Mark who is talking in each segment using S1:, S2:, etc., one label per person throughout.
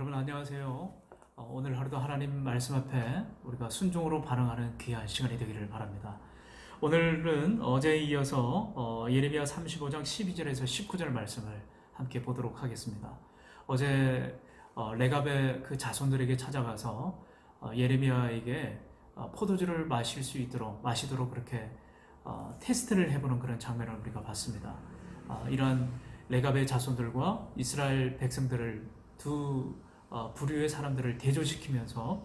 S1: 여러분 안녕하세요. 오늘 하루도 하나님 말씀 앞에 우리가 순종으로 반응하는 귀한 시간이 되기를 바랍니다. 오늘은 어제에 이어서 예레미야 35장 12절에서 19절 말씀을 함께 보도록 하겠습니다. 어제 레갑의 그 자손들에게 찾아가서 예레미야에게 포도주를 마시도록 그렇게 테스트를 해보는 그런 장면을 우리가 봤습니다. 이러한 레갑의 자손들과 이스라엘 백성들을 두 부류의 사람들을 대조시키면서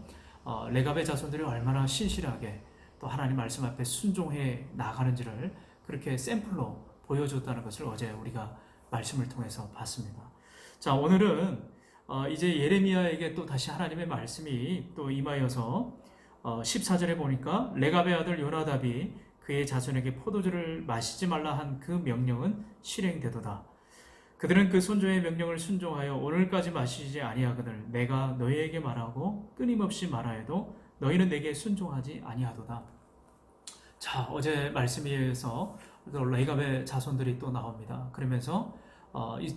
S1: 레갑의 자손들이 얼마나 신실하게 또 하나님 말씀 앞에 순종해 나가는지를 그렇게 샘플로 보여줬다는 것을 어제 우리가 말씀을 통해서 봤습니다. 자, 오늘은 이제 예레미야에게 또 다시 하나님의 말씀이 또 임하여서 14절에 보니까 레갑의 아들 요나답이 그의 자손에게 포도주를 마시지 말라 한 그 명령은 실행되도다. 그들은 그 손주의 명령을 순종하여 오늘까지 마시지 아니하거늘 내가 너희에게 말하고 끊임없이 말하여도 너희는 내게 순종하지 아니하도다. 자, 어제 말씀에 의해서 레갑의 자손들이 또 나옵니다. 그러면서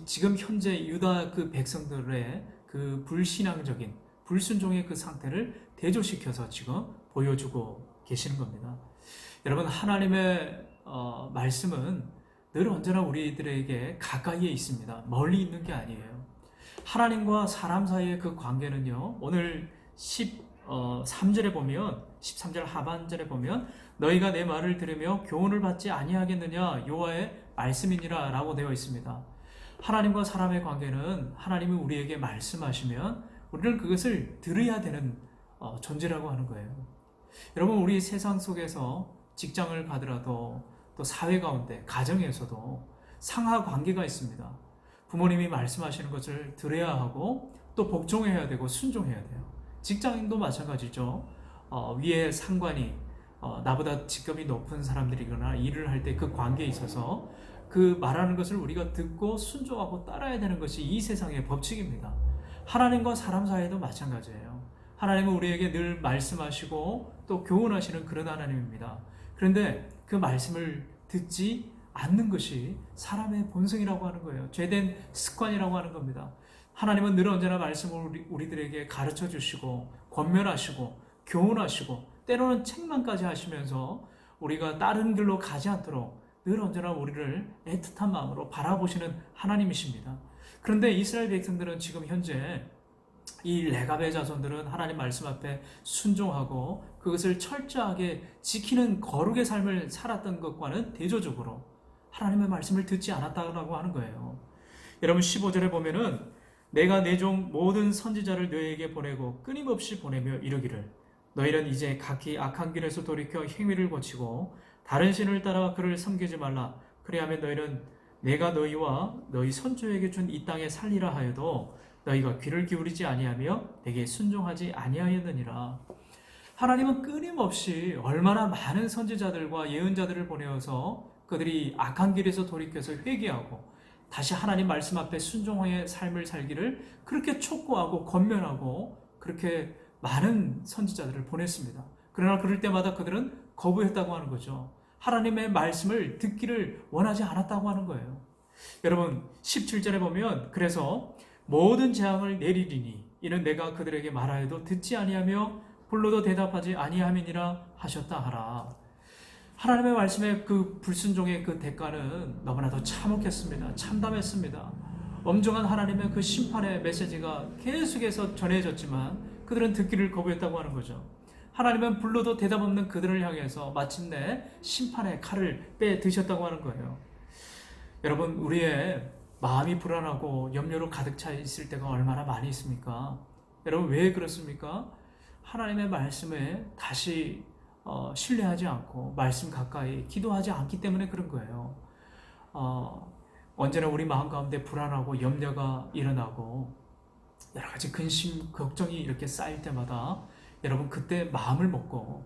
S1: 지금 현재 유다 그 백성들의 그 불신앙적인 불순종의 그 상태를 대조시켜서 지금 보여주고 계시는 겁니다. 여러분, 하나님의 말씀은 늘 언제나 우리들에게 가까이에 있습니다. 멀리 있는 게 아니에요. 하나님과 사람 사이의 그 관계는요, 오늘 13절에 보면, 13절 하반절에 보면, 너희가 내 말을 들으며 교훈을 받지 아니하겠느냐, 여호와의 말씀이니라 라고 되어 있습니다. 하나님과 사람의 관계는 하나님이 우리에게 말씀하시면 우리는 그것을 들어야 되는 존재라고 하는 거예요. 여러분, 우리 세상 속에서 직장을 가더라도 또 사회 가운데, 가정에서도 상하 관계가 있습니다. 부모님이 말씀하시는 것을 들어야 하고 또 복종해야 되고 순종해야 돼요. 직장인도 마찬가지죠. 위에 상관이 나보다 직급이 높은 사람들이거나 일을 할 때 그 관계에 있어서 그 말하는 것을 우리가 듣고 순종하고 따라야 되는 것이 이 세상의 법칙입니다. 하나님과 사람 사이에도 마찬가지예요. 하나님은 우리에게 늘 말씀하시고 또 교훈하시는 그런 하나님입니다. 그런데 그 말씀을 듣지 않는 것이 사람의 본성이라고 하는 거예요. 죄된 습관이라고 하는 겁니다. 하나님은 늘 언제나 말씀을 우리들에게 가르쳐 주시고 권면하시고 교훈하시고 때로는 책망까지 하시면서 우리가 다른 길로 가지 않도록 늘 언제나 우리를 애틋한 마음으로 바라보시는 하나님이십니다. 그런데 이스라엘 백성들은 지금 현재 이 레갑의 자손들은 하나님 말씀 앞에 순종하고 그것을 철저하게 지키는 거룩의 삶을 살았던 것과는 대조적으로 하나님의 말씀을 듣지 않았다고 하는 거예요. 여러분 15절에 보면은 내가 내 종 모든 선지자를 너희에게 보내고 끊임없이 보내며 이르기를 너희는 이제 각기 악한 길에서 돌이켜 행위를 고치고 다른 신을 따라 그를 섬기지 말라. 그리하면 너희는 내가 너희와 너희 선조에게 준 이 땅에 살리라 하여도 너희가 귀를 기울이지 아니하며 내게 순종하지 아니하였느니라. 하나님은 끊임없이 얼마나 많은 선지자들과 예언자들을 보내어서 그들이 악한 길에서 돌이켜서 회개하고 다시 하나님 말씀 앞에 순종의 삶을 살기를 그렇게 촉구하고 권면하고 그렇게 많은 선지자들을 보냈습니다. 그러나 그럴 때마다 그들은 거부했다고 하는 거죠. 하나님의 말씀을 듣기를 원하지 않았다고 하는 거예요. 여러분 17절에 보면 그래서 모든 재앙을 내리리니 이는 내가 그들에게 말하여도 듣지 아니하며 불러도 대답하지 아니함이니라 하셨다 하라. 하나님의 말씀의 그 불순종의 그 대가는 너무나도 참혹했습니다. 참담했습니다. 엄중한 하나님의 그 심판의 메시지가 계속해서 전해졌지만 그들은 듣기를 거부했다고 하는 거죠. 하나님은 불러도 대답 없는 그들을 향해서 마침내 심판의 칼을 빼드셨다고 하는 거예요. 여러분, 우리의 마음이 불안하고 염려로 가득 차 있을 때가 얼마나 많이 있습니까? 여러분, 왜 그렇습니까? 하나님의 말씀에 다시 신뢰하지 않고 말씀 가까이 기도하지 않기 때문에 그런 거예요. 언제나 우리 마음 가운데 불안하고 염려가 일어나고 여러 가지 근심, 걱정이 이렇게 쌓일 때마다 여러분 그때 마음을 먹고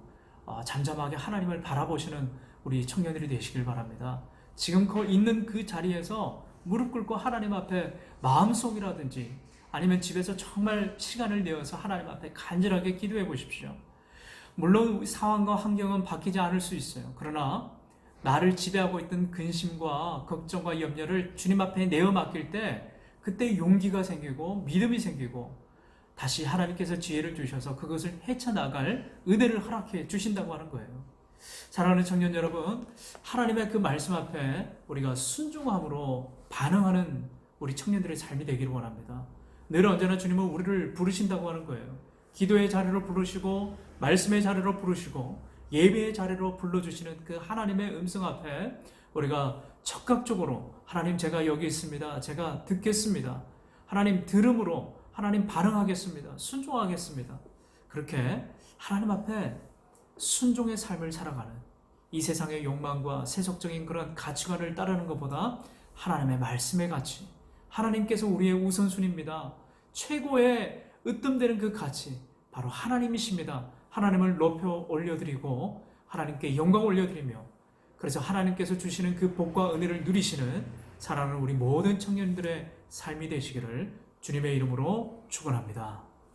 S1: 잠잠하게 하나님을 바라보시는 우리 청년들이 되시길 바랍니다. 지금 있는 그 자리에서 무릎 꿇고 하나님 앞에 마음속이라든지 아니면 집에서 정말 시간을 내어서 하나님 앞에 간절하게 기도해 보십시오. 물론 상황과 환경은 바뀌지 않을 수 있어요. 그러나 나를 지배하고 있던 근심과 걱정과 염려를 주님 앞에 내어 맡길 때 그때 용기가 생기고 믿음이 생기고 다시 하나님께서 지혜를 주셔서 그것을 헤쳐나갈 은혜를 허락해 주신다고 하는 거예요. 사랑하는 청년 여러분, 하나님의 그 말씀 앞에 우리가 순종함으로 반응하는 우리 청년들의 삶이 되기를 원합니다. 늘 언제나 주님은 우리를 부르신다고 하는 거예요. 기도의 자리로 부르시고 말씀의 자리로 부르시고 예배의 자리로 불러주시는 그 하나님의 음성 앞에 우리가 적극적으로 하나님 제가 여기 있습니다. 제가 듣겠습니다. 하나님 들음으로 하나님 반응하겠습니다. 순종하겠습니다. 그렇게 하나님 앞에 순종의 삶을 살아가는 이 세상의 욕망과 세속적인 그런 가치관을 따르는 것보다 하나님의 말씀의 가치, 하나님께서 우리의 우선순위입니다. 최고의 으뜸되는 그 가치 바로 하나님이십니다. 하나님을 높여 올려드리고 하나님께 영광 올려드리며 그래서 하나님께서 주시는 그 복과 은혜를 누리시는 사랑하는 우리 모든 청년들의 삶이 되시기를 주님의 이름으로 축원합니다.